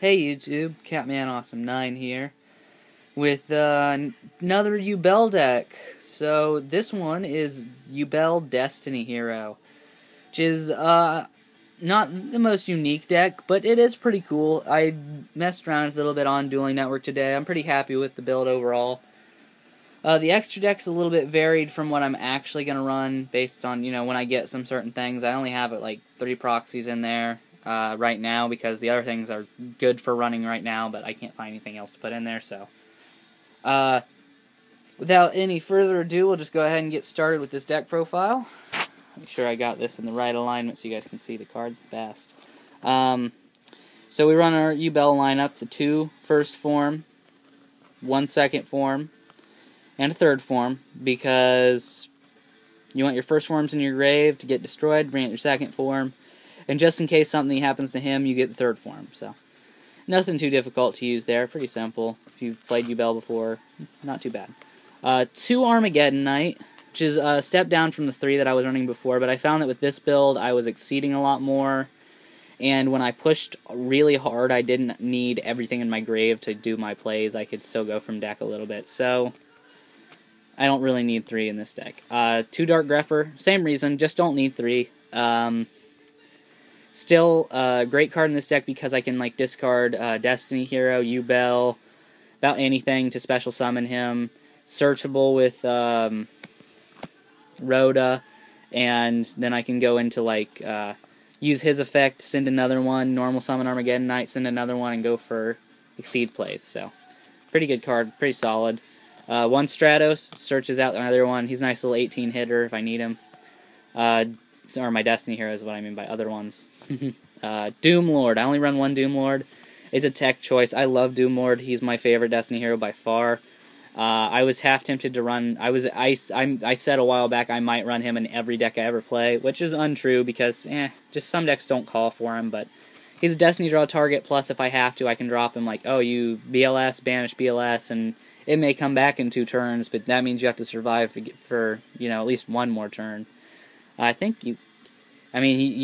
Hey YouTube, CatmanAwesome9 here, with another Yubel deck. So this one is Yubel Destiny Hero, which is not the most unique deck, but it is pretty cool. I messed around with it a little bit on Dueling Network today. I'm pretty happy with the build overall. The extra deck's a little bit varied from what I'm actually going to run, based on, when I get some certain things. I only have like 3 proxies in there right now, because the other things are good for running right now, but I can't find anything else to put in there, so. Without any further ado, we'll just go ahead and get started with this deck profile. Make sure I got this in the right alignment so you guys can see the cards the best. So we run our Yubel lineup, the 2 first form, 1 second form, and a 3rd form, because you want your first forms in your grave to get destroyed, bring out your 2nd form, and just in case something happens to him, you get the 3rd form. So, nothing too difficult to use there, pretty simple. If you've played Yubel before, not too bad. 2 Armageddon Knight, which is a step down from the 3 that I was running before, but I found that with this build, I was exceeding a lot more, and when I pushed really hard, I didn't need everything in my grave to do my plays. I could still go from deck a little bit, so I don't really need 3 in this deck. 2 Dark Grepher, same reason, just don't need 3. Still a great card in this deck because I can discard Destiny Hero, Yubel, about anything to special summon him. Searchable with Rhoda, and then I can go into use his effect, send another one, normal summon Armageddon Knight, send another one, and go for Exceed plays. So, pretty good card, pretty solid. 1 Stratos, searches out another one. He's a nice little 18 hitter if I need him. Or my Destiny Hero is what I mean by other ones. Doom Lord. I only run 1 Doom Lord. It's a tech choice. I love Doom Lord. He's my favorite Destiny Hero by far. I was half tempted to run. I said a while back I might run him in every deck I ever play, which is untrue because just some decks don't call for him. But he's a Destiny draw target. Plus, if I have to, I can drop him you BLS, banish BLS, and it may come back in 2 turns. But that means you have to survive for at least 1 more turn. I think you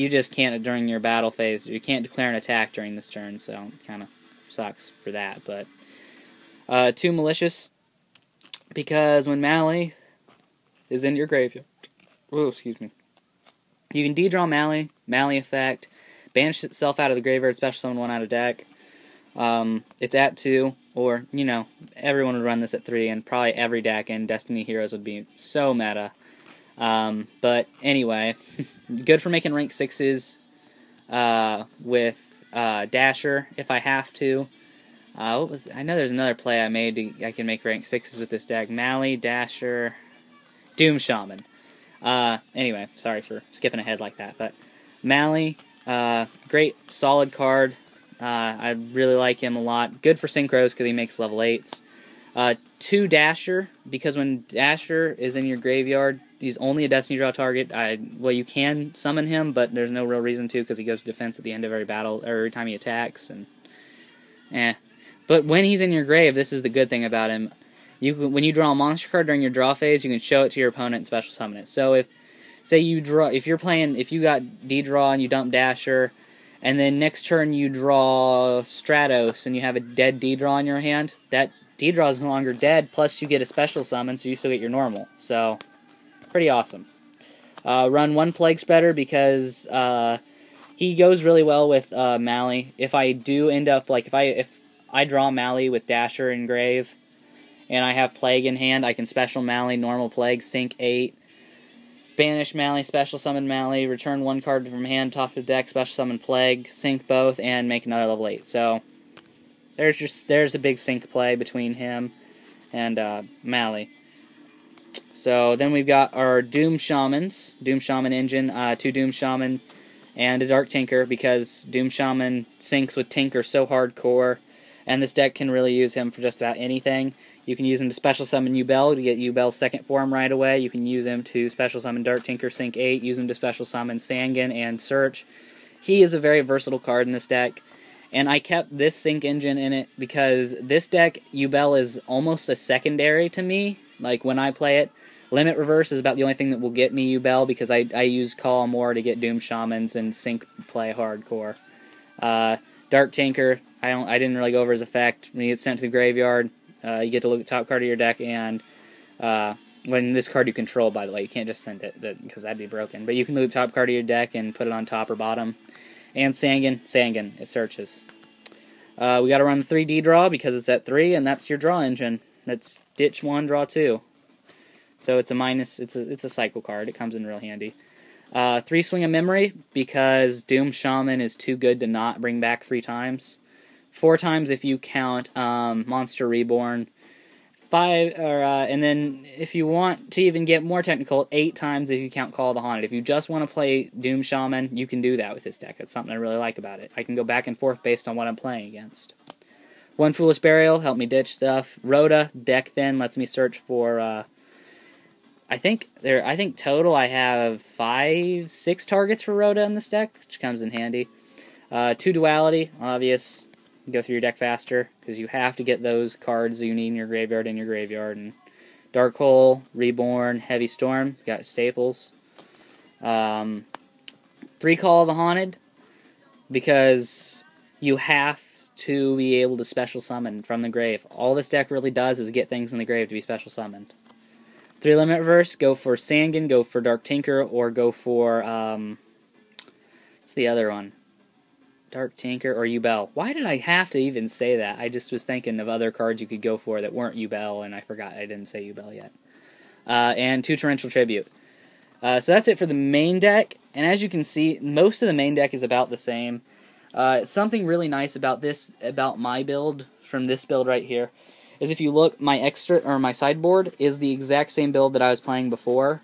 just can't during your battle phase. You can't declare an attack during this turn, so it kind of sucks for that. But 2 Malicious, because when Mally is in your graveyard, you can de-draw Mally effect, banish itself out of the graveyard, special summon 1 out of deck. It's at 2, or everyone would run this at 3, and probably every deck in Destiny Heroes would be so meta. But anyway, good for making rank 6s with Dasher if I have to. I know there's another play I made I can make rank 6s with this deck. Mally, Dasher, Doom Shaman. Anyway, sorry for skipping ahead like that, but Mally, great solid card. I really like him a lot. Good for synchros because he makes level 8s. 2 Dasher, because when Dasher is in your graveyard, he's only a Destiny draw target. You can summon him, but there's no real reason to, because he goes to defense at the end of every battle, or every time he attacks, and But when he's in your grave, this is the good thing about him. When you draw a monster card during your draw phase, you can show it to your opponent and special summon it. So if you got D-draw and you dump Dasher, and then next turn you draw Stratos and you have a dead D-draw in your hand, that D-draw is no longer dead, plus you get a special summon, so you still get your normal. So, pretty awesome. Run 1 Plague Spreader because he goes really well with Mally. If I do end up, if I draw Mally with Dasher and Grave, and I have Plague in hand, I can special Mally, normal Plague, sink 8, banish Mally, special summon Mally, return 1 card from hand, top of deck, special summon Plague, sink both, and make another level 8. So, there's a big sync play between him and Mally. So then we've got our Doom Shamans, Doom Shaman engine, 2 Doom Shaman, and a Dark Tinker, because Doom Shaman syncs with Tinker so hardcore, and this deck can really use him for just about anything. You can use him to special summon Yubel to get Yubel's 2nd form right away. You can use him to special summon Dark Tinker, sync 8, use him to special summon Sangan and Search. He is a very versatile card in this deck. And I kept this sync engine in it because this deck, Yubel, is almost a secondary to me. When I play it, Limit Reverse is about the only thing that will get me Yubel, because I use Call more to get Doom Shamans and sync play hardcore. Dark Tinker, I didn't really go over his effect. When he gets sent to the graveyard, you get to look at the top card of your deck, and when this card you control, by the way, you can't just send it because that'd be broken. But you can look at the top card of your deck and put it on top or bottom. And Sangan, it searches. We got to run the 3D draw because it's at 3, and that's your draw engine. That's ditch 1, draw 2. So it's a minus. It's a cycle card. It comes in real handy. 3 Swing of Memory because Doom Shaman is too good to not bring back 3 times. 4 times if you count Monster Reborn. 5, and then if you want to even get more technical, 8 times if you count Call of the Haunted. If you just want to play Doom Shaman, you can do that with this deck. That's something I really like about it. I can go back and forth based on what I'm playing against. 1 Foolish Burial, help me ditch stuff. Rhoda, deck thin, lets me search for, I think total I have 6 targets for Rhoda in this deck, which comes in handy. 2 Duality, obvious. Go through your deck faster, because you have to get those cards you need in your graveyard And Dark Hole, Reborn, Heavy Storm, got staples. 3 Call of the Haunted, because you have to be able to special summon from the grave. All this deck really does is get things in the grave to be special summoned. 3 Limit Reverse, go for Sangan, go for Dark Tinker, or go for, what's the other one? Dark Tinker or Yubel. Why did I have to even say that? I just was thinking of other cards you could go for that weren't Yubel, and I forgot I didn't say Yubel yet. And 2 Torrential Tribute. So that's it for the main deck, and as you can see, most of the main deck is about the same. Something really nice about my build, from this build right here, is if you look, my sideboard is the exact same build that I was playing before.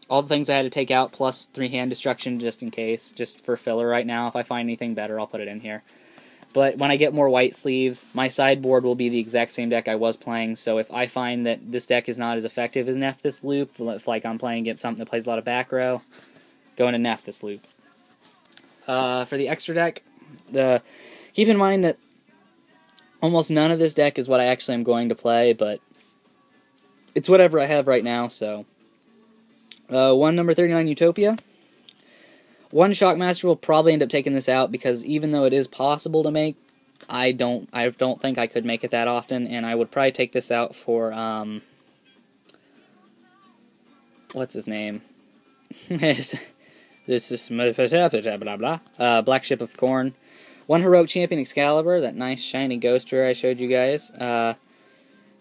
All the things I had to take out, plus 3 hand destruction just in case, just for filler right now. If I find anything better, I'll put it in here. But when I get more white sleeves, my sideboard will be the exact same deck I was playing, so if I find that this deck is not as effective as Neff this loop, if like I'm playing against something that plays a lot of back row, go into Neff this loop. For the extra deck, keep in mind that almost none of this deck is what I actually am going to play, but it's whatever I have right now, so... 1 number 39 Utopia. 1 Shockmaster will probably end up taking this out because even though it is possible to make, I don't think I could make it that often, and I would probably take this out for what's his name? This is blah blah. Black Ship of Corn. 1 Heroic Champion Excalibur, that nice shiny ghost rare I showed you guys.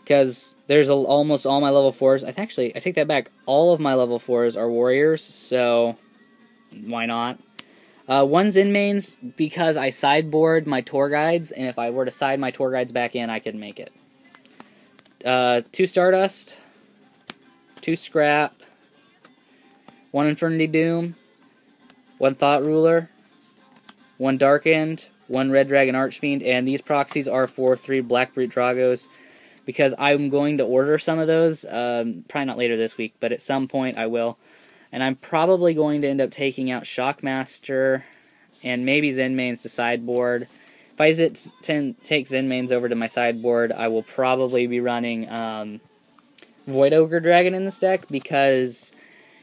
Because there's almost all my level 4s. I take that back. All of my level 4s are warriors, so why not? 1 Zen mains, because I sideboard my tour guides, and if I were to side my tour guides back in, I could make it. 2 Stardust, 2 Scrap, 1 Infernity Doom, 1 Thought Ruler, 1 Darkened, 1 Red Dragon Archfiend, and these proxies are for 3 Black Brute Dragos, because I'm going to order some of those, probably not later this week, but at some point I will. And I'm probably going to end up taking out Shockmaster and maybe Zen mains to sideboard. If I take Zen mains over to my sideboard, I will probably be running Void Ogre Dragon in this deck, because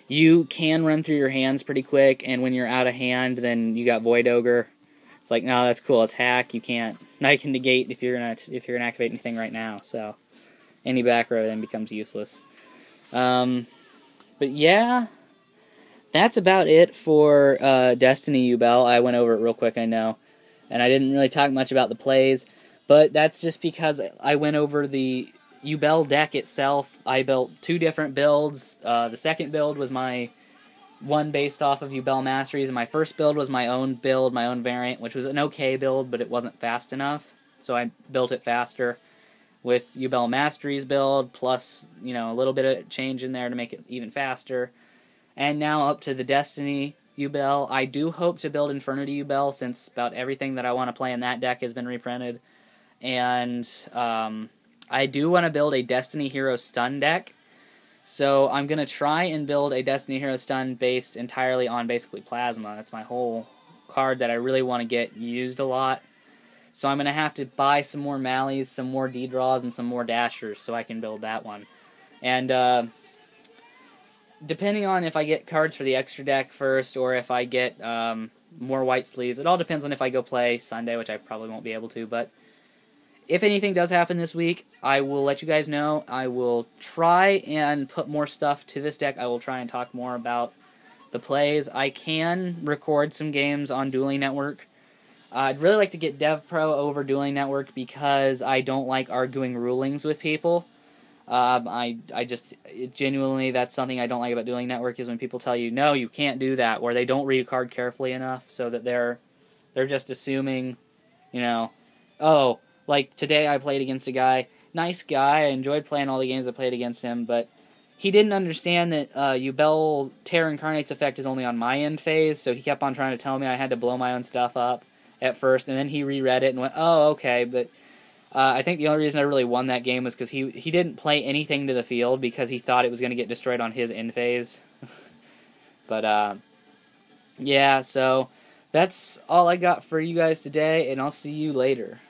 you can run through your hands pretty quick, and when you're out of hand, then you got Void Ogre. It's like, no, that's cool, attack, you can't. Now you can negate if you're gonna activate anything right now, so any back row then becomes useless. But yeah, that's about it for Destiny Yubel. I went over it real quick, I know, and I didn't really talk much about the plays, but that's just because I went over the Yubel deck itself. I built 2 different builds. The second build was my one based off of Yubel Masteries, and my first build was my own build, my own variant, which was an okay build, but it wasn't fast enough, so I built it faster with Yubel Masteries build, plus, you know, a little bit of change in there to make it even faster. And now up to the Destiny Yubel. I do hope to build Infernity Yubel, since about everything that I want to play in that deck has been reprinted. And I do want to build a Destiny Hero Stun deck. So I'm going to try and build a Destiny Hero Stun based entirely on basically Plasma. That's my whole card that I really want to get used a lot. So I'm going to have to buy some more Mallies, some more D-Draws, and some more Dashers so I can build that one. And depending on if I get cards for the extra deck first, or if I get more white sleeves. It all depends on if I go play Sunday, which I probably won't be able to, but if anything does happen this week, I will let you guys know. I will try and put more stuff to this deck. I will try and talk more about the plays. I can record some games on Dueling Network. I'd really like to get DevPro over Dueling Network because I don't like arguing rulings with people. I just genuinely, that's something I don't like about Dueling Network, is when people tell you, no, you can't do that, or they don't read a card carefully enough, so that they're just assuming, oh, like today I played against a guy, nice guy, I enjoyed playing all the games I played against him, but he didn't understand that Yubel Terra Incarnate's effect is only on my end phase, so he kept on trying to tell me I had to blow my own stuff up at first, and then he reread it and went, oh, okay, but I think the only reason I really won that game was because he didn't play anything to the field because he thought it was going to get destroyed on his end phase. But, yeah, so that's all I got for you guys today, and I'll see you later.